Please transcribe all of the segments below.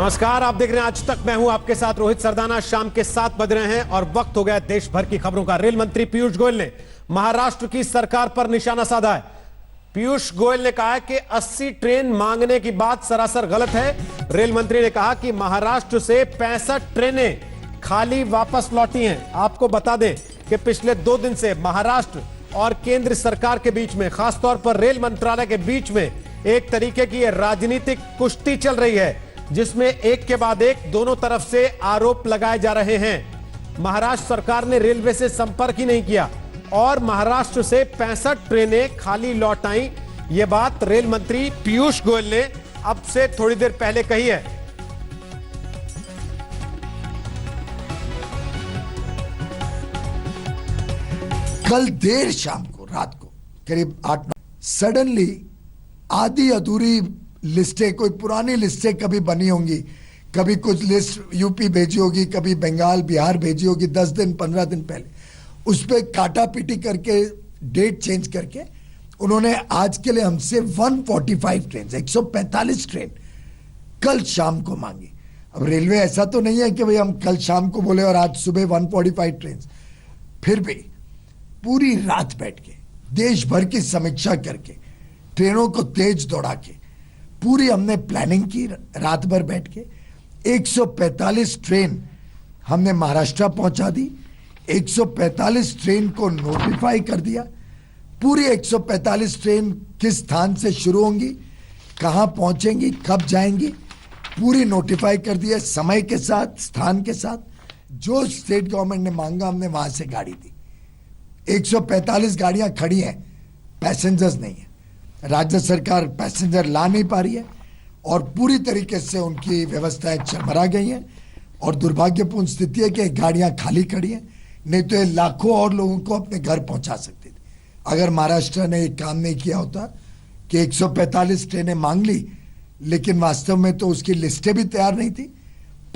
नमस्कार, आप देख रहे हैं आज तक। मैं हूं आपके साथ रोहित सरदाना। शाम के 7 बज रहे हैं और वक्त हो गया देश भर की खबरों का। रेल मंत्री पीयूष गोयल ने महाराष्ट्र की सरकार पर निशाना साधा है। पीयूष गोयल ने कहा है कि 80 ट्रेन मांगने की बात सरासर गलत है। रेल मंत्री ने कहा कि महाराष्ट्र से 65 ट्रेनें खाली वापस लौटी हैं। आपको बता दें कि पिछले 2 दिन से महाराष्ट्र और केंद्र सरकार के बीच में, खासतौर पर रेल मंत्रालय के बीच में एक तरीके की राजनीतिक कुश्ती चल रही है, जिसमें एक के बाद एक दोनों तरफ से आरोप लगाए जा रहे हैं। महाराष्ट्र सरकार ने रेलवे से संपर्क ही नहीं किया और महाराष्ट्र से 65 ट्रेनें खाली लौट आई। यह बात रेल मंत्री पीयूष गोयल ने अब से थोड़ी देर पहले कही है। कल देर शाम को, रात को करीब 8-9 सडनली आधी अधूरी लिस्टें, कोई पुरानी लिस्टें कभी बनी होंगी, कभी कुछ लिस्ट यूपी भेजी होगी, कभी बंगाल बिहार भेजी होगी 10 दिन 15 दिन पहले, उस पर काटा पीटी करके डेट चेंज करके उन्होंने आज के लिए हमसे 145 ट्रेन, 145 ट्रेन कल शाम को मांगी। अब रेलवे ऐसा तो नहीं है कि भाई हम कल शाम को बोले और आज सुबह 145 ट्रेन। फिर भी पूरी रात बैठ के देश भर की समीक्षा करके ट्रेनों को तेज दौड़ा के पूरी हमने प्लानिंग की। रात भर बैठ के 145 ट्रेन हमने महाराष्ट्र पहुंचा दी। 145 ट्रेन को नोटिफाई कर दिया। पूरी 145 ट्रेन किस स्थान से शुरू होंगी, कहां पहुंचेंगी, कब जाएंगी, पूरी नोटिफाई कर दिया, समय के साथ, स्थान के साथ। जो स्टेट गवर्नमेंट ने मांगा हमने वहां से गाड़ी दी। 145 गाड़ियां खड़ी हैं, पैसेंजर्स नहीं है। राज्य सरकार पैसेंजर ला नहीं पा रही है और पूरी तरीके से उनकी व्यवस्थाएं चरमरा गई हैं और दुर्भाग्यपूर्ण स्थिति है कि गाड़ियां खाली खड़ी हैं, नहीं तो ये लाखों और लोगों को अपने घर पहुंचा सकती थी अगर महाराष्ट्र ने एक काम नहीं किया होता कि 145 ट्रेनें मांग ली, लेकिन वास्तव में तो उसकी लिस्टें भी तैयार नहीं थी।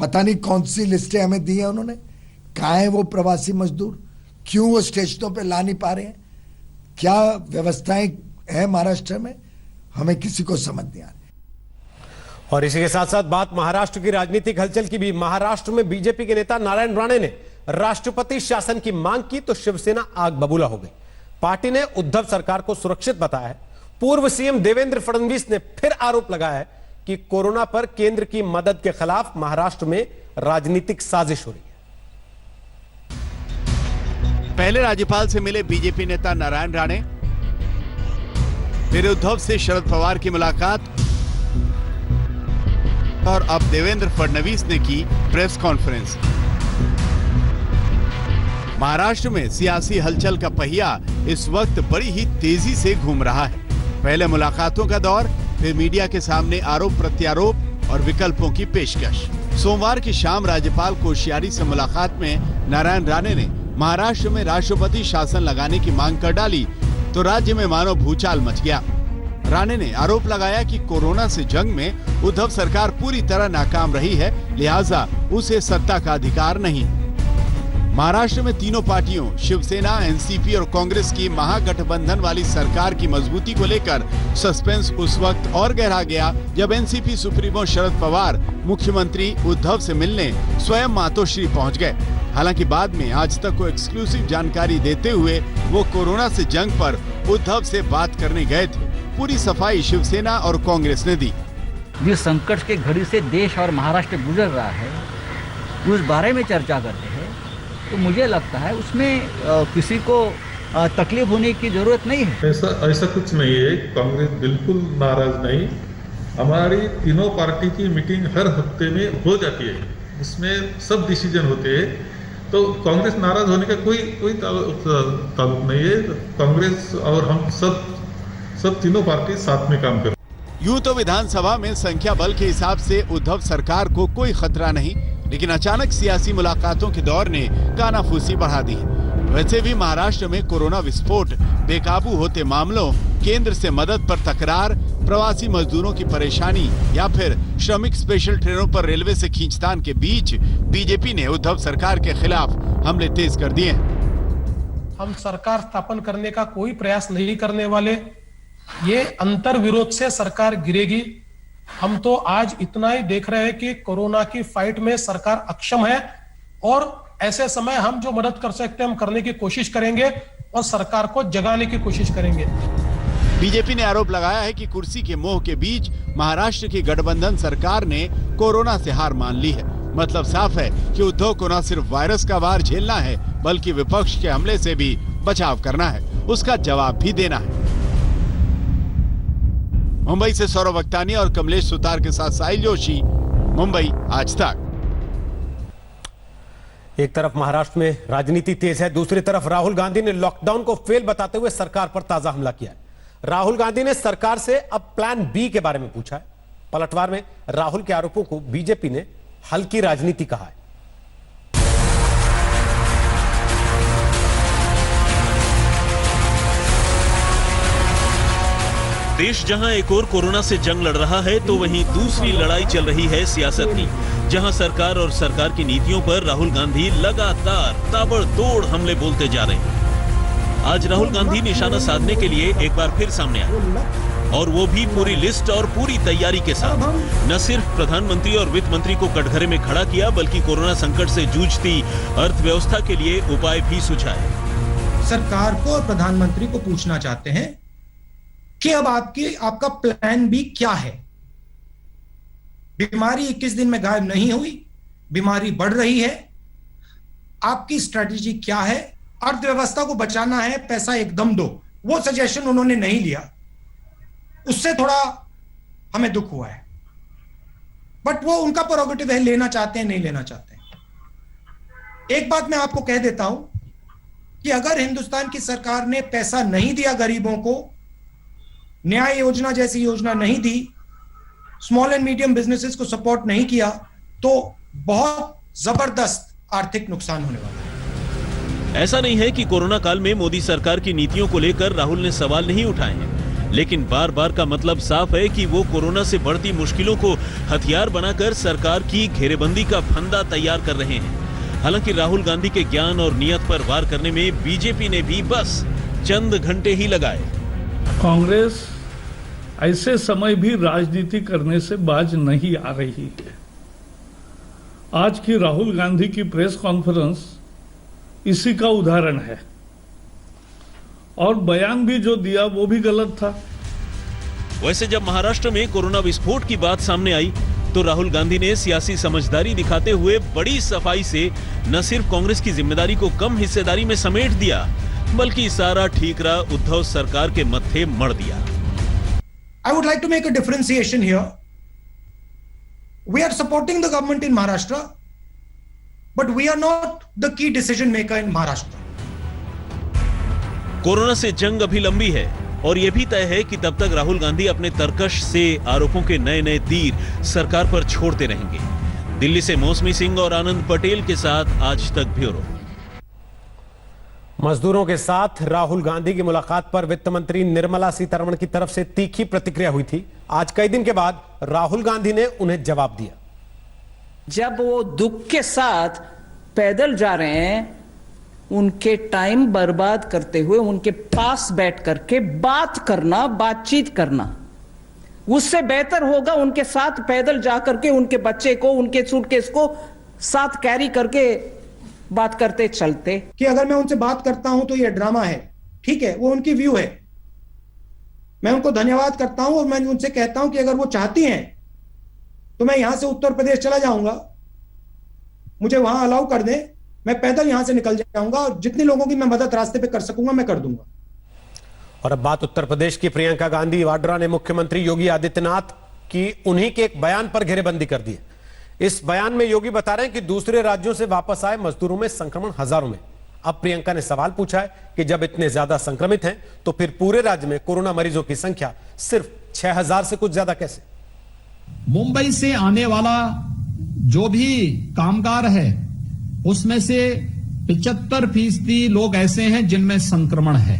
पता नहीं कौन सी लिस्टें हमें दी हैं उन्होंने, कहाँ है वो प्रवासी मजदूर, क्यों वो स्टेशनों पे ला नहीं पा रहे हैं, क्या व्यवस्थाएं है महाराष्ट्र में, हमें किसी को समझ नहीं आ रही। और इसी के साथ साथ बात महाराष्ट्र की राजनीतिक हलचल की भी। महाराष्ट्र में बीजेपी के नेता नारायण राणे ने राष्ट्रपति शासन की मांग की तो शिवसेना आग बबूला हो गई। पार्टी ने उद्धव सरकार को सुरक्षित बताया है। पूर्व सीएम देवेंद्र फडणवीस ने फिर आरोप लगाया है कि कोरोना पर केंद्र की मदद के खिलाफ महाराष्ट्र में राजनीतिक साजिश हो रही है। पहले राज्यपाल से मिले बीजेपी नेता नारायण राणे, फिर उद्धव से शरद पवार की मुलाकात और अब देवेंद्र फडणवीस ने की प्रेस कॉन्फ्रेंस। महाराष्ट्र में सियासी हलचल का पहिया इस वक्त बड़ी ही तेजी से घूम रहा है। पहले मुलाकातों का दौर, फिर मीडिया के सामने आरोप प्रत्यारोप और विकल्पों की पेशकश। सोमवार की शाम राज्यपाल कोश्यारी से मुलाकात में नारायण राणे ने महाराष्ट्र में राष्ट्रपति शासन लगाने की मांग कर डाली तो राज्य में मानो भूचाल मच गया। राणे ने आरोप लगाया कि कोरोना से जंग में उद्धव सरकार पूरी तरह नाकाम रही है, लिहाजा उसे सत्ता का अधिकार नहीं। महाराष्ट्र में तीनों पार्टियों शिवसेना, एनसीपी और कांग्रेस की महागठबंधन वाली सरकार की मजबूती को लेकर सस्पेंस उस वक्त और गहरा गया जब एनसीपी सुप्रीमो शरद पवार मुख्यमंत्री उद्धव से मिलने स्वयं मातोश्री पहुंच गए। हालांकि बाद में आज तक को एक्सक्लूसिव जानकारी देते हुए वो कोरोना से जंग पर उद्धव से बात करने गए थे। पूरी सफाई शिवसेना और कांग्रेस ने दी। जिस संकट के घड़ी से देश और महाराष्ट्र गुजर रहा है, उस बारे में चर्चा करते हैं, तो मुझे लगता है उसमें किसी को तकलीफ होने की जरूरत नहीं है। ऐसा कुछ नहीं है। कांग्रेस बिल्कुल नाराज नहीं। हमारी तीनों पार्टी की मीटिंग हर हफ्ते में हो जाती है, उसमें सब डिसीजन होते हैं, तो कांग्रेस नाराज होने का कोई ताल्लुक नहीं है। कांग्रेस और हम सब तीनों पार्टी साथ में काम कर। यूं तो विधानसभा में संख्या बल के हिसाब से उद्धव सरकार को कोई खतरा नहीं, लेकिन अचानक सियासी मुलाकातों के दौर ने कानाफूसी बढ़ा दी। वैसे भी महाराष्ट्र में कोरोना विस्फोट, बेकाबू होते मामलों, केंद्र से मदद पर तकरार, प्रवासी मजदूरों की परेशानी या फिर श्रमिक स्पेशल ट्रेनों पर रेलवे से खींचतान के बीच बीजेपी ने उद्धव सरकार के खिलाफ हमले तेज कर दिए। हम सरकार स्थापन करने का कोई प्रयास नहीं करने वाले। ये अंतर विरोध से सरकार गिरेगी, हम तो आज इतना ही देख रहे हैं कि कोरोना की फाइट में सरकार अक्षम है और ऐसे समय हम जो मदद कर सकते हैं हम करने की कोशिश करेंगे और सरकार को जगाने की कोशिश करेंगे। बीजेपी ने आरोप लगाया है कि कुर्सी के मोह के बीच महाराष्ट्र की गठबंधन सरकार ने कोरोना से हार मान ली है। मतलब साफ है कि उद्धव को न सिर्फ वायरस का वार झेलना है बल्कि विपक्ष के हमले से भी बचाव करना है, उसका जवाब भी देना है। मुंबई से सौरभ अख्तानी और कमलेश सुतार के साथ साहिल जोशी, मुंबई आज तक। एक तरफ महाराष्ट्र में राजनीति तेज है, दूसरी तरफ राहुल गांधी ने लॉकडाउन को फेल बताते हुए सरकार पर ताजा हमला किया है। राहुल गांधी ने सरकार से अब प्लान बी के बारे में पूछा है। पलटवार में राहुल के आरोपों को बीजेपी ने हल्की राजनीति कहा है। देश जहां एक और कोरोना से जंग लड़ रहा है तो वहीं दूसरी लड़ाई चल रही है सियासत की, जहां सरकार और सरकार की नीतियों पर राहुल गांधी लगातार ताबड़तोड़ हमले बोलते जा रहे हैं। आज राहुल गांधी निशाना साधने के लिए एक बार फिर सामने आए और वो भी पूरी लिस्ट और पूरी तैयारी के साथ। न सिर्फ प्रधानमंत्री और वित्त मंत्री को कटघरे में खड़ा किया बल्कि कोरोना संकट से जूझती अर्थव्यवस्था के लिए उपाय भी सुझाए। सरकार को और प्रधानमंत्री को पूछना चाहते हैं कि अब आपका प्लान बी क्या है। बीमारी 21 दिन में गायब नहीं हुई, बीमारी बढ़ रही है, आपकी स्ट्रेटेजी क्या है? अर्थव्यवस्था को बचाना है, पैसा एकदम दो, वो सजेशन उन्होंने नहीं लिया, उससे थोड़ा हमें दुख हुआ है। बट वो उनका प्रोरोगेटिव है, लेना चाहते हैं नहीं लेना चाहते हैं। एक बात मैं आपको कह देता हूं कि अगर हिंदुस्तान की सरकार ने पैसा नहीं दिया गरीबों को, न्याय योजना जैसी योजना नहीं दी, स्मॉल एंड मीडियम बिजनेसेस को सपोर्ट नहीं किया, तो बहुत जबरदस्त आर्थिक नुकसान होने वाला है। ऐसा नहीं है कि कोरोना काल में मोदी सरकार की नीतियों को लेकर राहुल ने सवाल नहीं उठाए हैं, लेकिन बार बार का मतलब साफ है कि वो कोरोना से बढ़ती मुश्किलों को हथियार बनाकर सरकार की घेरेबंदी का फंदा तैयार कर रहे हैं। हालांकि राहुल गांधी के ज्ञान और नियत पर वार करने में बीजेपी ने भी बस चंद घंटे ही लगाए। कांग्रेस ऐसे समय भी राजनीति करने से बाज नहीं आ रही है। आज की राहुल गांधी की प्रेस कॉन्फ्रेंस इसी का उदाहरण है और बयान भी जो दिया वो भी गलत था। वैसे जब महाराष्ट्र में कोरोना विस्फोट की बात सामने आई तो राहुल गांधी ने सियासी समझदारी दिखाते हुए बड़ी सफाई से न सिर्फ कांग्रेस की जिम्मेदारी को कम हिस्सेदारी में समेट दिया बल्कि सारा ठीकरा उद्धव सरकार के मत्थे मढ़ दिया। I would like to make a differentiation here. We are supporting the government in Maharashtra, but we are not the key decision maker in Maharashtra. Corona से जंग अभी लंबी है और यह भी तय है कि तब तक राहुल गांधी अपने तरकश से आरोपों के नए नए तीर सरकार पर छोड़ते रहेंगे। दिल्ली से मौसमी सिंह और आनंद पटेल के साथ आज तक ब्यूरो। मजदूरों के साथ राहुल गांधी की मुलाकात पर वित्त मंत्री निर्मला सीतारमण की तरफ से तीखी प्रतिक्रिया हुई थी। आज कई दिन के बाद राहुल गांधी ने उन्हें जवाब दिया। जब वो दुख के साथ पैदल जा रहे हैं, उनके टाइम बर्बाद करते हुए उनके पास बैठ करके बातचीत करना उससे बेहतर होगा उनके साथ पैदल जा करके उनके बच्चे को, उनके सूटकेस को साथ कैरी करके बात करते चलते। कि अगर मैं उनसे बात करता हूं तो ये ड्रामा है, ठीक है, वो उनकी व्यू है, मैं उनको धन्यवाद करता हूं और मैं उनसे कहता हूं कि अगर वो चाहती हैं तो मैं यहां से उत्तर प्रदेश चला जाऊंगा, मुझे वहां अलाउ कर दें, मैं पैदल यहां से निकल जाऊंगा और जितने लोगों की मैं मदद रास्ते पे कर सकूंगा मैं कर दूंगा। और अब बात उत्तर प्रदेश की। प्रियंका गांधी वाड्रा ने मुख्यमंत्री योगी आदित्यनाथ की उन्हीं के एक बयान पर घेरेबंदी कर दी है। इस बयान में योगी बता रहे हैं कि दूसरे राज्यों से वापस आए मजदूरों में संक्रमण हजारों में। अब प्रियंका ने सवाल पूछा है कि जब इतने ज्यादा संक्रमित हैं तो फिर पूरे राज्य में कोरोना मरीजों की संख्या सिर्फ 6000 से कुछ ज्यादा कैसे? मुंबई से आने वाला जो भी कामगार है उसमें से 75% लोग ऐसे हैं जिनमें संक्रमण है।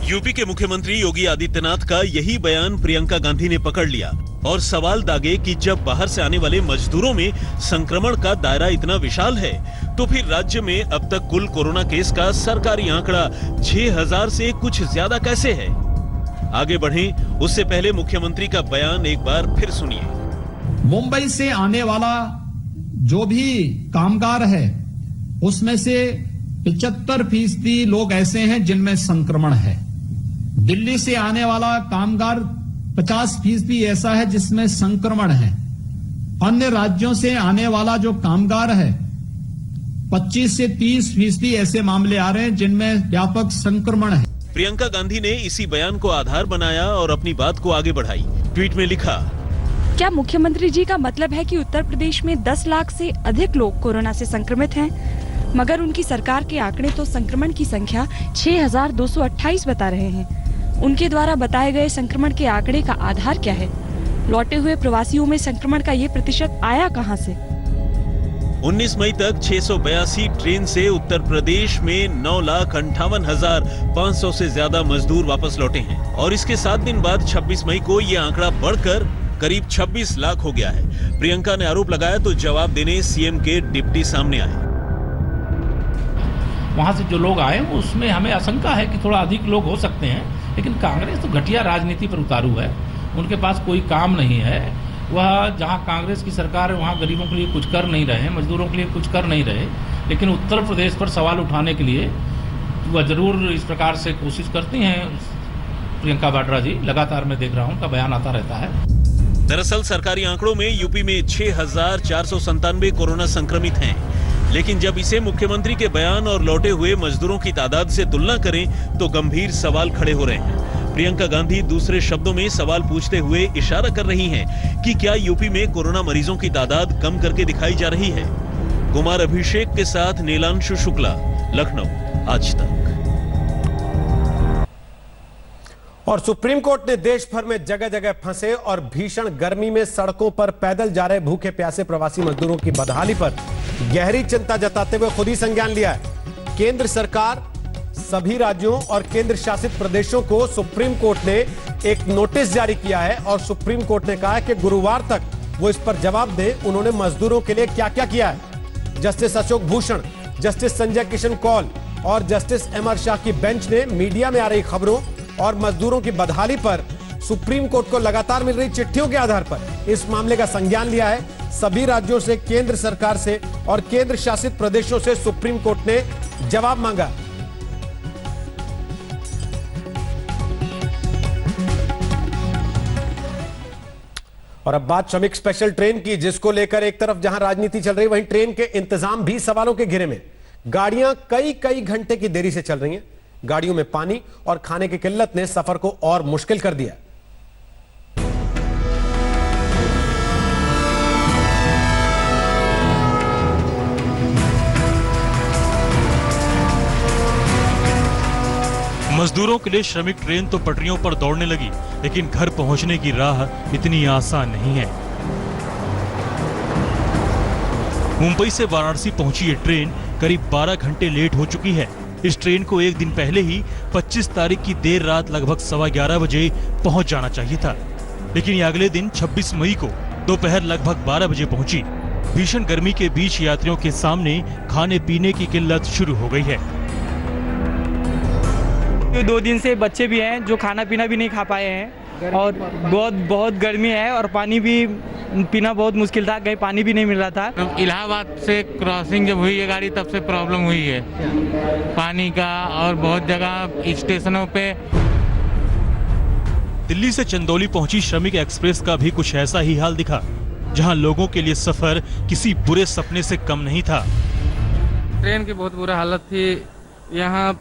यूपी के मुख्यमंत्री योगी आदित्यनाथ का यही बयान प्रियंका गांधी ने पकड़ लिया और सवाल दागे कि जब बाहर से आने वाले मजदूरों में संक्रमण का दायरा इतना विशाल है तो फिर राज्य में अब तक कुल कोरोना केस का सरकारी आंकड़ा 6000 से कुछ ज्यादा कैसे है? आगे बढ़ें उससे पहले मुख्यमंत्री का बयान एक बार फिर सुनिए। मुंबई से आने वाला जो भी कामगार है उसमें से 75% लोग ऐसे हैं जिनमें संक्रमण है। दिल्ली से आने वाला कामगार 50% ऐसा है जिसमें संक्रमण है। अन्य राज्यों से आने वाला जो कामगार है 25 से 30% ऐसे मामले आ रहे हैं जिनमें व्यापक संक्रमण है। प्रियंका गांधी ने इसी बयान को आधार बनाया और अपनी बात को आगे बढ़ाई। ट्वीट में लिखा, क्या मुख्यमंत्री जी का मतलब है कि उत्तर प्रदेश में 10 लाख से अधिक लोग कोरोना से संक्रमित हैं, मगर उनकी सरकार के आंकड़े तो संक्रमण की संख्या 6,228 बता रहे हैं। उनके द्वारा बताए गए संक्रमण के आंकड़े का आधार क्या है? लौटे हुए प्रवासियों में संक्रमण का ये प्रतिशत आया कहां से? 19 मई तक 682 ट्रेन से उत्तर प्रदेश में 9,58,500 से ज्यादा मजदूर वापस लौटे हैं और इसके 7 दिन बाद 26 मई को ये आंकड़ा बढ़कर करीब 26 लाख हो गया है। प्रियंका ने आरोप लगाया तो जवाब देने सीएम के डिप्टी सामने आए। वहां से जो लोग आए उसमें हमें आशंका है कि थोड़ा अधिक लोग हो सकते हैं, लेकिन कांग्रेस तो घटिया राजनीति पर उतारू है। उनके पास कोई काम नहीं है। वह जहां कांग्रेस की सरकार है वहां गरीबों के लिए कुछ कर नहीं रहे, मजदूरों के लिए कुछ कर नहीं रहे, लेकिन उत्तर प्रदेश पर सवाल उठाने के लिए वह जरूर इस प्रकार से कोशिश करती हैं। प्रियंका वाड्रा जी लगातार मैं देख रहा हूं, उनका बयान आता रहता है। दरअसल सरकारी आंकड़ों में यूपी में 6,497 कोरोना संक्रमित हैं, लेकिन जब इसे मुख्यमंत्री के बयान और लौटे हुए मजदूरों की तादाद से तुलना करें तो गंभीर सवाल खड़े हो रहे हैं। प्रियंका गांधी दूसरे शब्दों में सवाल पूछते हुए इशारा कर रही हैं कि क्या यूपी में कोरोना मरीजों की तादाद कम करके दिखाई जा रही है। कुमार अभिषेक के साथ नीलांशु शुक्ला, लखनऊ, आज तक। और सुप्रीम कोर्ट ने देश भर में जगह जगह फंसे और भीषण गर्मी में सड़कों पर पैदल जा रहे भूखे प्यासे प्रवासी मजदूरों की बदहाली पर गहरी चिंता जताते हुए खुद ही संज्ञान लिया है। केंद्र सरकार, सभी राज्यों और केंद्र शासित प्रदेशों को सुप्रीम कोर्ट ने एक नोटिस जारी किया है और सुप्रीम कोर्ट ने कहा है कि गुरुवार तक वो इस पर जवाब दें उन्होंने मजदूरों के लिए क्या क्या किया है। जस्टिस अशोक भूषण, जस्टिस संजय किशन कौल और जस्टिस एमआर शाह की बेंच ने मीडिया में आ रही खबरों और मजदूरों की बदहाली पर सुप्रीम कोर्ट को लगातार मिल रही चिट्ठियों के आधार पर इस मामले का संज्ञान लिया है। सभी राज्यों से, केंद्र सरकार से और केंद्र शासित प्रदेशों से सुप्रीम कोर्ट ने जवाब मांगा। और अब बात श्रमिक स्पेशल ट्रेन की, जिसको लेकर एक तरफ जहां राजनीति चल रही वहीं ट्रेन के इंतजाम भी सवालों के घेरे में। गाड़ियां कई घंटे की देरी से चल रही हैं। गाड़ियों में पानी और खाने की किल्लत ने सफर को और मुश्किल कर दिया। मजदूरों के लिए श्रमिक ट्रेन तो पटरियों पर दौड़ने लगी, लेकिन घर पहुंचने की राह इतनी आसान नहीं है। मुंबई से वाराणसी पहुंची ये ट्रेन करीब 12 घंटे लेट हो चुकी है। इस ट्रेन को एक दिन पहले ही 25 तारीख की देर रात लगभग 11:15 बजे पहुंच जाना चाहिए था, लेकिन ये अगले दिन 26 मई को दोपहर लगभग 12 बजे पहुंची। भीषण गर्मी के बीच यात्रियों के सामने खाने पीने की किल्लत शुरू हो गई है। 2 दिन से बच्चे भी हैं जो खाना पीना भी नहीं खा पाए हैं और बहुत गर्मी है और पानी भी पीना बहुत मुश्किल था, कहीं पानी भी नहीं मिल रहा था। इलाहाबाद से क्रॉसिंग जब हुई है गाड़ी तब से प्रॉब्लम हुई है पानी का, और बहुत जगह स्टेशनों पे। दिल्ली से चंदौली पहुंची श्रमिक एक्सप्रेस का भी कुछ ऐसा ही हाल दिखा, जहां लोगों के लिए सफर किसी बुरे सपने से कम नहीं था। ट्रेन की बहुत बुरा हालत थी। यहाँ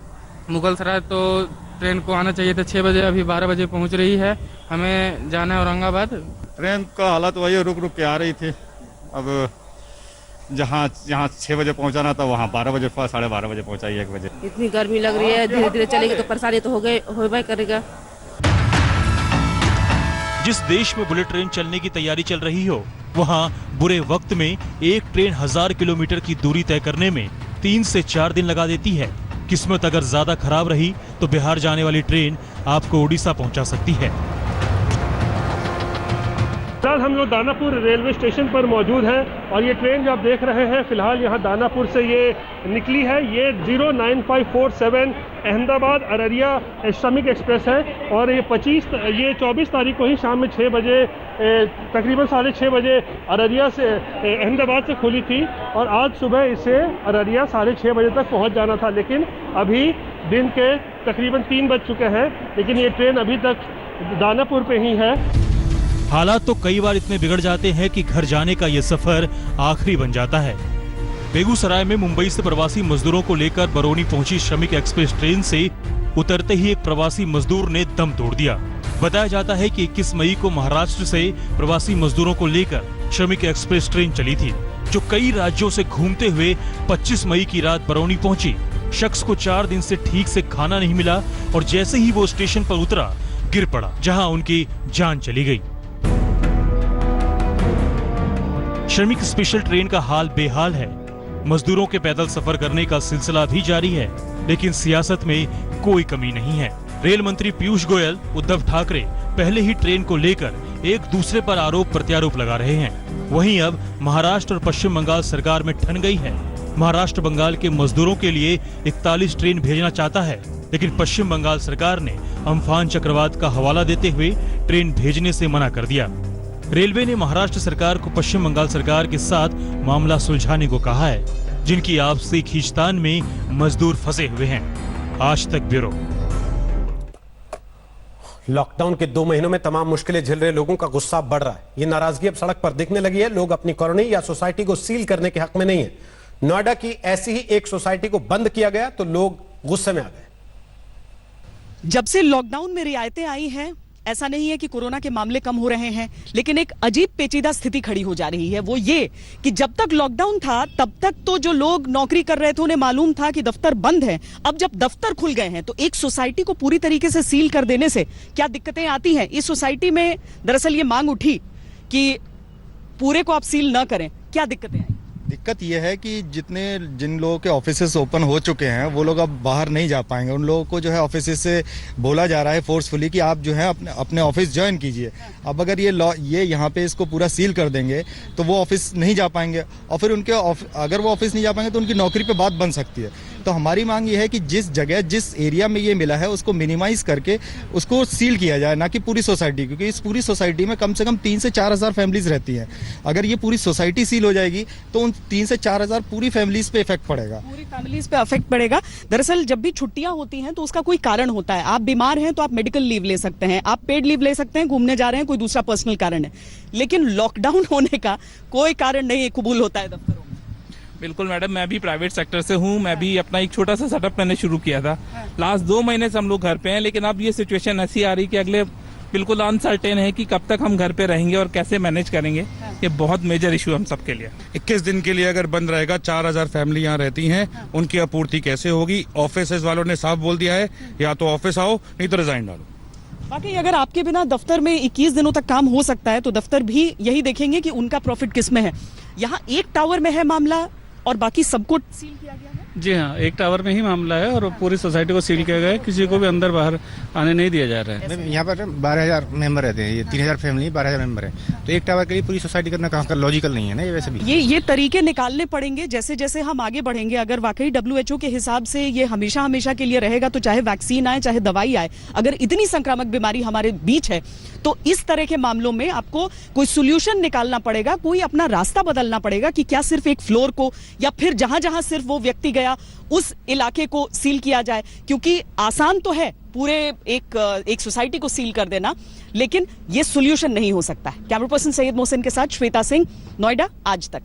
मुगलसराय तो ट्रेन को आना चाहिए था 6 बजे, अभी 12 बजे पहुंच रही है। हमें जाना है औरंगाबाद। ट्रेन का हालत वही रुक के आ रही थी। अब जहाँ 6 बजे पहुंचाना था वहाँ 12 बजे 12:30 बजे पहुंचाई 1 बजे। इतनी गर्मी लग रही है, धीरे धीरे चलेगी तो परेशानी तो होगा करेगा। जिस देश में बुलेट ट्रेन चलने की तैयारी चल रही हो, वहाँ बुरे वक्त में एक ट्रेन 1000 किलोमीटर की दूरी तय करने में 3 से 4 दिन लगा देती है। किस्मत अगर ज्यादा खराब रही तो बिहार जाने वाली ट्रेन आपको उड़ीसा पहुंचा सकती है। फिलहाल हम लोग दानापुर रेलवे स्टेशन पर मौजूद हैं और ये ट्रेन जो आप देख रहे हैं फिलहाल यहाँ दानापुर से ये निकली है। ये 09547 अहमदाबाद अररिया श्रमिक एक्सप्रेस है और ये 24 तारीख को ही शाम में 6 बजे तकरीबन 6:30 बजे अररिया से अहमदाबाद से खुली थी और आज सुबह इसे अररिया 6:30 बजे तक पहुँच जाना था, लेकिन अभी दिन के तकरीबन 3 बज चुके हैं, लेकिन ये ट्रेन अभी तक दानापुर पे ही है। हालात तो कई बार इतने बिगड़ जाते हैं कि घर जाने का ये सफर आखिरी बन जाता है। बेगूसराय में मुंबई से प्रवासी मजदूरों को लेकर बरौनी पहुंची श्रमिक एक्सप्रेस ट्रेन से उतरते ही एक प्रवासी मजदूर ने दम तोड़ दिया। बताया जाता है कि 21 मई को महाराष्ट्र से प्रवासी मजदूरों को लेकर श्रमिक एक्सप्रेस ट्रेन चली थी, जो कई राज्यों से घूमते हुए 25 मई की रात बरौनी पहुंची। शख्स को 4 दिन से ठीक से खाना नहीं मिला और जैसे ही वो स्टेशन पर उतरा गिर पड़ा, जहां उनकी जान चली गई। श्रमिक स्पेशल ट्रेन का हाल बेहाल है। मजदूरों के पैदल सफर करने का सिलसिला भी जारी है, लेकिन सियासत में कोई कमी नहीं है। रेल मंत्री पीयूष गोयल, उद्धव ठाकरे पहले ही ट्रेन को लेकर एक दूसरे पर आरोप प्रत्यारोप लगा रहे हैं। वहीं अब महाराष्ट्र और पश्चिम बंगाल सरकार में ठन गई है। महाराष्ट्र बंगाल के मजदूरों के लिए 41 ट्रेन भेजना चाहता है, लेकिन पश्चिम बंगाल सरकार ने अम्फान चक्रवात का हवाला देते हुए ट्रेन भेजने से मना कर दिया। रेलवे ने महाराष्ट्र सरकार को पश्चिम बंगाल सरकार के साथ मामला सुलझाने को कहा है, जिनकी आपसी खींचतान में मजदूर फंसे हुए हैं। आज तक ब्यूरो। लॉकडाउन के 2 महीनों में तमाम मुश्किलें झेल रहे लोगों का गुस्सा बढ़ रहा है। ये नाराजगी अब सड़क पर दिखने लगी है। लोग अपनी कॉलोनी या सोसाइटी को सील करने के हक में नहीं है। नोएडा की ऐसी ही एक सोसाइटी को बंद किया गया तो लोग गुस्से में आ गए। जब से लॉकडाउन में रियायतें आई हैं, ऐसा नहीं है कि कोरोना के मामले कम हो रहे हैं, लेकिन एक अजीब पेचीदा स्थिति खड़ी हो जा रही है। वो ये कि जब तक लॉकडाउन था तब तक तो जो लोग नौकरी कर रहे थे उन्हें मालूम था कि दफ्तर बंद है। अब जब दफ्तर खुल गए हैं तो एक सोसाइटी को पूरी तरीके से सील कर देने से क्या दिक्कतें आती हैं। इस सोसाइटी में दरअसल ये मांग उठी कि पूरे को आप सील न करें। क्या दिक्कतें आई? दिक्कत यह है कि जिन लोगों के ऑफिसेस ओपन हो चुके हैं वो लोग अब बाहर नहीं जा पाएंगे। उन लोगों को जो है ऑफिसेस से बोला जा रहा है फोर्सफुली कि आप जो है अपने ऑफिस ज्वाइन कीजिए। अब अगर ये यहाँ पे इसको पूरा सील कर देंगे तो वो ऑफिस नहीं जा पाएंगे और फिर अगर वो ऑफिस नहीं जा पाएंगे तो उनकी नौकरी पे बात बन सकती है। तो हमारी मांग ये है कि जिस एरिया में ये मिला है उसको मिनिमाइज करके उसको सील किया जाए, ना कि पूरी सोसाइटी, क्योंकि इस पूरी सोसाइटी में कम से कम 3 से 4 हज़ार फैमिलीज रहती हैं। अगर ये पूरी सोसाइटी सील हो जाएगी तो उन 3 से 4 हज़ार पूरी फैमिलीज पे इफेक्ट पड़ेगा। पूरी फैमिलीज पे इफेक्ट पड़ेगा। दरअसल जब भी छुट्टियां होती हैं तो उसका कोई कारण होता है। आप बीमार हैं तो आप मेडिकल लीव ले सकते हैं, आप पेड लीव ले सकते हैं, घूमने जा रहे हैं, कोई दूसरा पर्सनल कारण है, लेकिन लॉकडाउन होने का कोई कारण नहीं कबूल होता है दफ्तरों में। बिल्कुल मैडम, मैं भी प्राइवेट सेक्टर से हूँ। मैं भी अपना एक छोटा सा सेटअप मैंने शुरू किया था। लास्ट 2 महीने से हम लोग घर पे हैं, लेकिन अब ये सिचुएशन ऐसी आ रही कि अगले बिल्कुल अनसर्टेन है कि कब तक हम घर पे रहेंगे और कैसे मैनेज करेंगे। ये बहुत मेजर इशू हम सबके लिए। 21 दिन के लिए अगर बंद रहेगा, 4000 फैमिली यहाँ रहती हैं, उनकी आपूर्ति कैसे होगी? ऑफिस वालों ने साफ बोल दिया है या तो ऑफिस आओ नहीं तो रिजाइन डालो। बाकी अगर आपके बिना दफ्तर में 21 दिनों तक काम हो सकता है तो दफ्तर भी यही देखेंगे कि उनका प्रॉफिट किस में है। यहाँ एक टावर में है मामला और बाकी सबको सील किया गया है। जी हाँ, एक टावर में ही मामला है और पूरी सोसाइटी को सील किया गया है। किसी को भी अंदर बाहर आने नहीं दिया जा रहा है। यहाँ पर 12,000 मेंबर रहते हैं, ये 3,000 फैमिली 12,000 मेंबर है, तो एक टावर के लिए पूरी सोसाइटी करना कहाँ का लॉजिकल नहीं है ना। ये वैसे भी ये तरीके निकालने पड़ेंगे जैसे जैसे हम आगे बढ़ेंगे। अगर वाकई WHO के हिसाब से ये हमेशा के लिए रहेगा तो चाहे वैक्सीन आए चाहे दवाई आए, अगर इतनी संक्रामक बीमारी हमारे बीच है तो इस तरह के मामलों में आपको कोई सोल्यूशन निकालना पड़ेगा, कोई अपना रास्ता बदलना पड़ेगा कि क्या सिर्फ एक फ्लोर को या फिर जहां जहां सिर्फ वो व्यक्ति गया उस इलाके को सील किया जाए। क्योंकि आसान तो है पूरे एक सोसाइटी को सील कर देना, लेकिन ये सोल्यूशन नहीं हो सकता है। कैमरा पर्सन सैयद मोहसिन के साथ श्वेता सिंह, नोएडा, आज तक।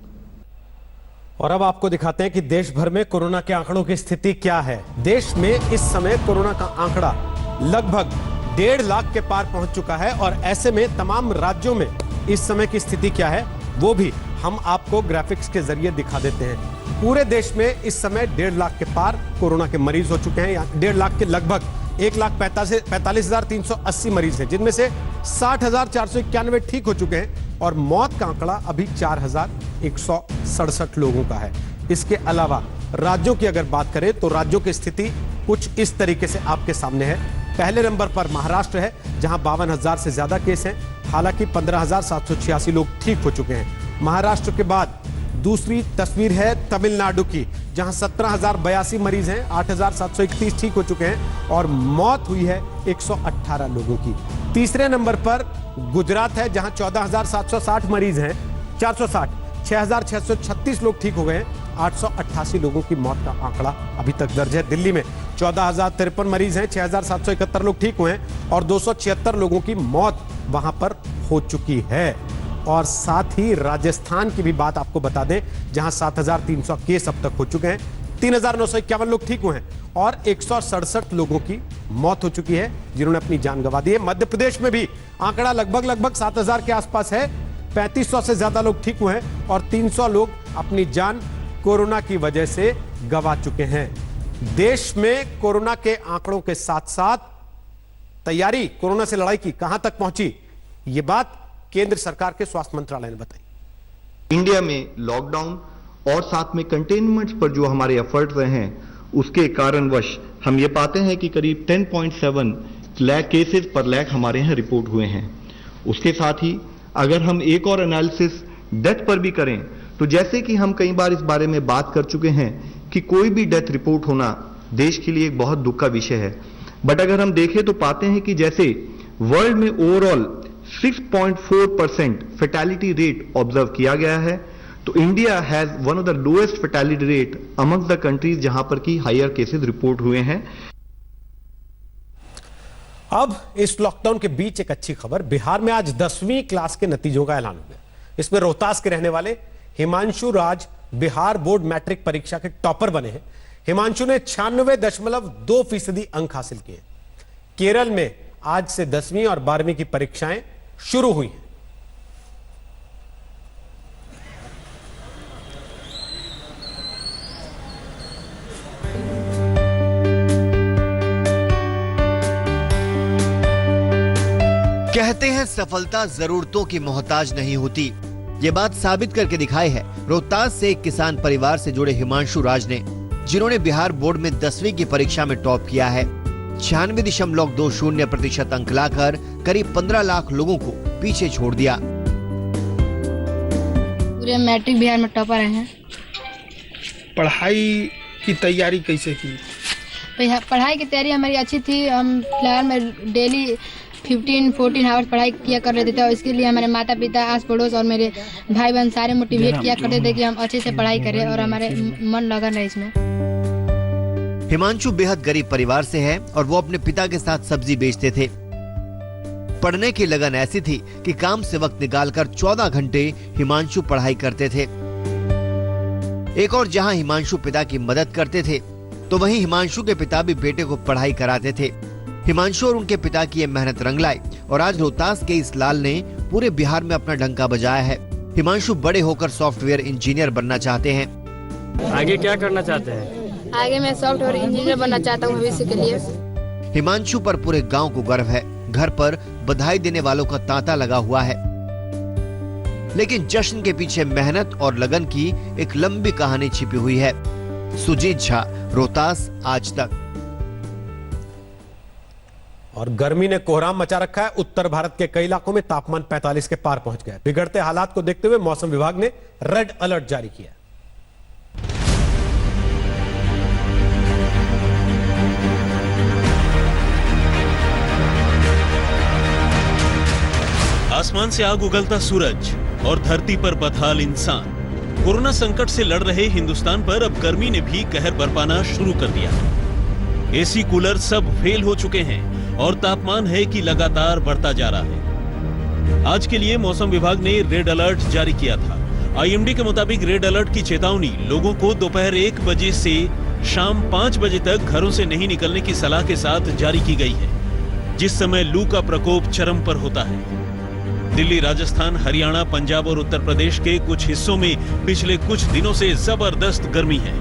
और अब आपको दिखाते हैं कि देश भर में कोरोना के आंकड़ों की स्थिति क्या है। देश में इस समय कोरोना का आंकड़ा लगभग 1.5 लाख के पार पहुंच चुका है और ऐसे में तमाम राज्यों में इस समय की स्थिति क्या है वो भी हम आपको ग्राफिक्स के जरिए दिखा देते हैं। पूरे देश में इस समय 1.5 लाख के पार कोरोना के मरीज हो चुके हैं। 1.5 लाख के लगभग 1,45,380 मरीज हैं, जिनमें से 60,491 ठीक हो चुके हैं और मौत का आंकड़ा अभी 4,167 लोगों का है। इसके अलावा राज्यों की अगर बात करें तो राज्यों की स्थिति कुछ इस तरीके से आपके सामने है। पहले नंबर पर महाराष्ट्र है, जहां 52,000 से ज्यादा केस हैं। हालांकि 15,786 लोग ठीक हो चुके हैं। महाराष्ट्र के बाद दूसरी तस्वीर है तमिलनाडु की, जहां 17,082 मरीज हैं, 8,731 ठीक हो चुके हैं और मौत हुई है 118 लोगों की। तीसरे नंबर पर गुजरात है, जहां 14,760 मरीज हैं, 6,636 लोग ठीक हो गए हैं, 888 लोगों की मौत का आंकड़ा अभी तक दर्ज है। दिल्ली में 14,053 मरीज हैं, 6,771 लोग ठीक हुए हैं और 276 लोगों की मौत वहां पर हो चुकी है। और साथ ही राजस्थान की भी बात आपको बता दें, जहां 7,300 केस अब तक हो चुके हैं, 3,951 लोग ठीक हुए हैं और 167 लोगों की मौत हो चुकी है जिन्होंने अपनी जान गंवा दी है। मध्य प्रदेश में भी आंकड़ा लगभग 7,000 के आसपास है, 3500 से ज्यादा लोग ठीक हुए हैं और 300 लोग अपनी जान कोरोना की वजह से गंवा चुके हैं। देश में कोरोना के आंकड़ों के साथ साथ तैयारी कोरोना से लड़ाई की कहां तक पहुंची, यह बात केंद्र सरकार के स्वास्थ्य मंत्रालय ने बताई। इंडिया में लॉकडाउन और साथ में कंटेनमेंट पर जो हमारे एफर्ट रहे हैं, उसके कारणवश हम ये पाते हैं कि करीब 10.7 लाख केसेस पर लाख हमारे यहाँ रिपोर्ट हुए हैं। उसके साथ ही अगर हम एक और एनालिसिस डेथ पर भी करें, तो जैसे कि हम कई बार इस बारे में बात कर चुके हैं कि कोई भी डेथ रिपोर्ट होना देश के लिए एक बहुत दुख का विषय है, बट अगर हम देखें तो पाते हैं कि जैसे वर्ल्ड में ओवरऑल 6.4% फैटेलिटी रेट ऑब्जर्व किया गया है, तो India has one of the lowest fatality rate among the countries जहां पर की हायर केसेस रिपोर्ट हुए हैं। अब इस लॉकडाउन के बीच एक अच्छी खबर, बिहार में आज 10वीं क्लास के नतीजों का ऐलान हो गया। इसमें रोहतास के रहने वाले हिमांशु राज बिहार बोर्ड मैट्रिक परीक्षा के टॉपर बने हैं। हिमांशु ने 96.2% अंक हासिल किए। केरल में आज से 10वीं और 12वीं की परीक्षाएं शुरू हुई हैं। कहते हैं सफलता जरूरतों की मोहताज नहीं होती। ये बात साबित करके दिखाई है रोहतास से एक किसान परिवार से जुड़े हिमांशु राज ने, जिन्होंने बिहार बोर्ड में 10वीं की परीक्षा में टॉप किया है। 96.20% अंक लाकर करीब 15 लाख लोगों को पीछे छोड़ दिया। पूरे मैट्रिक बिहार में टॉपर हैं। पढ़ाई की तैयारी कैसे की? पढ़ाई की तैयारी हमारी अच्छी थी। हम फिलहाल में डेली 15-14 आवर्स पढ़ाई किया कर रहे थे और इसके लिए हमारे माता पिता, आस पड़ोस और मेरे भाई बहन सारे मोटिवेट किया करते थे कि हम अच्छे से पढ़ाई करें और हमारे मन लगन रहे इसमें। हिमांशु बेहद गरीब परिवार से है और वो अपने पिता के साथ सब्जी बेचते थे। पढ़ने की लगन ऐसी थी कि काम से वक्त निकालकर 14 घंटे हिमांशु पढ़ाई करते थे। एक और जहां हिमांशु पिता की मदद करते थे, तो वहीं हिमांशु के पिता भी बेटे को पढ़ाई कराते थे। हिमांशु और उनके पिता की ये मेहनत रंग लाई और आज रोहतास के इस लाल ने पूरे बिहार में अपना डंका बजाया है। हिमांशु बड़े होकर सॉफ्टवेयर इंजीनियर बनना चाहते हैं। आगे क्या करना चाहते हैं? आगे मैं सॉफ्टवेयर इंजीनियर बनना चाहता हूँ भविष्य के लिए। हिमांशु पर पूरे गांव को गर्व है। घर पर बधाई देने वालों का तांता लगा हुआ है, लेकिन जश्न के पीछे मेहनत और लगन की एक लंबी कहानी छिपी हुई है। सुजीत झा, रोहतास, आज तक। और गर्मी ने कोहराम मचा रखा है। उत्तर भारत के कई इलाकों में तापमान 45 के पार पहुंच गया है। बिगड़ते हालात को देखते हुए मौसम विभाग ने रेड अलर्ट जारी किया। आसमान से आग उगलता सूरज और धरती पर बदहाल इंसान। कोरोना संकट से लड़ रहे हिंदुस्तान पर अब गर्मी ने भी कहर बरपाना शुरू कर दिया। एसी कूलर सब फेल हो चुके हैं और तापमान है कि लगातार बढ़ता जा रहा है। आज के लिए मौसम विभाग ने रेड अलर्ट जारी किया था। आईएमडी के मुताबिक रेड अलर्ट की चेतावनी लोगों को दोपहर 1 बजे से शाम 5 बजे तक घरों से नहीं निकलने की सलाह के साथ जारी की गई है, जिस समय लू का प्रकोप चरम पर होता है। दिल्ली, राजस्थान, हरियाणा, पंजाब और उत्तर प्रदेश के कुछ हिस्सों में पिछले कुछ दिनों से जबरदस्त गर्मी है।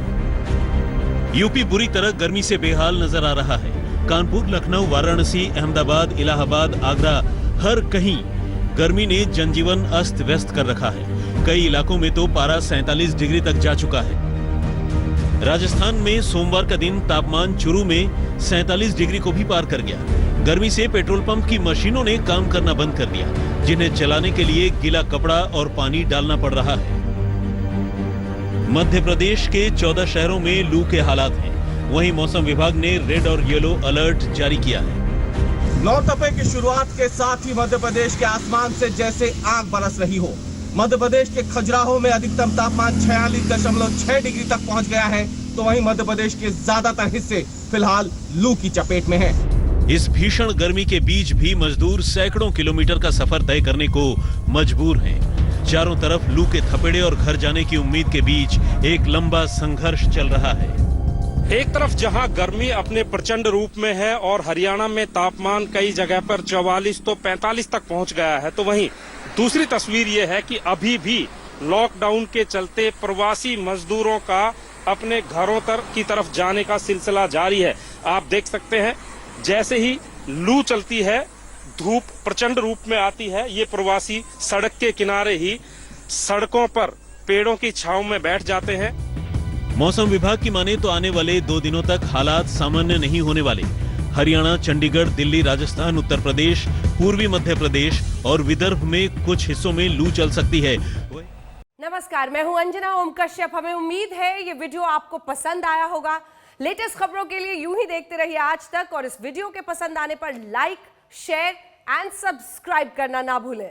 यूपी बुरी तरह गर्मी से बेहाल नजर आ रहा है। कानपुर, लखनऊ, वाराणसी, अहमदाबाद, इलाहाबाद, आगरा, हर कहीं गर्मी ने जनजीवन अस्त व्यस्त कर रखा है। कई इलाकों में तो पारा 47 डिग्री तक जा चुका है। राजस्थान में सोमवार का दिन तापमान चुरू में 47 डिग्री को भी पार कर गया। गर्मी से पेट्रोल पंप की मशीनों ने काम करना बंद कर दिया, जिन्हें चलाने के लिए गीला कपड़ा और पानी डालना पड़ रहा है। मध्य प्रदेश के 14 शहरों में लू के हालात हैं। वहीं मौसम विभाग ने रेड और येलो अलर्ट जारी किया है। नौतपे की शुरुआत के साथ ही मध्य प्रदेश के आसमान से जैसे आग बरस रही हो। मध्य प्रदेश के खजुराहो में अधिकतम तापमान 46.6 डिग्री तक पहुंच गया है, तो वहीं मध्य प्रदेश के ज्यादातर हिस्से फिलहाल लू की चपेट में हैं। इस भीषण गर्मी के बीच भी मजदूर सैकड़ों किलोमीटर का सफर तय करने को मजबूर हैं। चारों तरफ लू के थपेड़े और घर जाने की उम्मीद के बीच एक लंबा संघर्ष चल रहा है। एक तरफ जहां गर्मी अपने प्रचंड रूप में है और हरियाणा में तापमान कई जगह पर 44 तो 45 तक पहुंच गया है, तो वहीं दूसरी तस्वीर ये है कि अभी भी लॉकडाउन के चलते प्रवासी मजदूरों का अपने घरों की तरफ जाने का सिलसिला जारी है। आप देख सकते हैं, जैसे ही लू चलती है, धूप प्रचंड रूप में आती है, ये प्रवासी सड़क के किनारे ही सड़कों पर पेड़ों की छांव में बैठ जाते हैं। मौसम विभाग की माने तो आने वाले 2 दिनों तक हालात सामान्य नहीं होने वाले। हरियाणा, चंडीगढ़, दिल्ली, राजस्थान, उत्तर प्रदेश, पूर्वी मध्य प्रदेश और विदर्भ में कुछ हिस्सों में लू चल सकती है। नमस्कार, मैं हूं अंजना ओम कश्यप। हमें उम्मीद है ये वीडियो आपको पसंद आया होगा। लेटेस्ट खबरों के लिए यूं ही देखते रहिए आज तक, और इस वीडियो के पसंद आने पर लाइक, शेयर एंड सब्सक्राइब करना ना भूलें।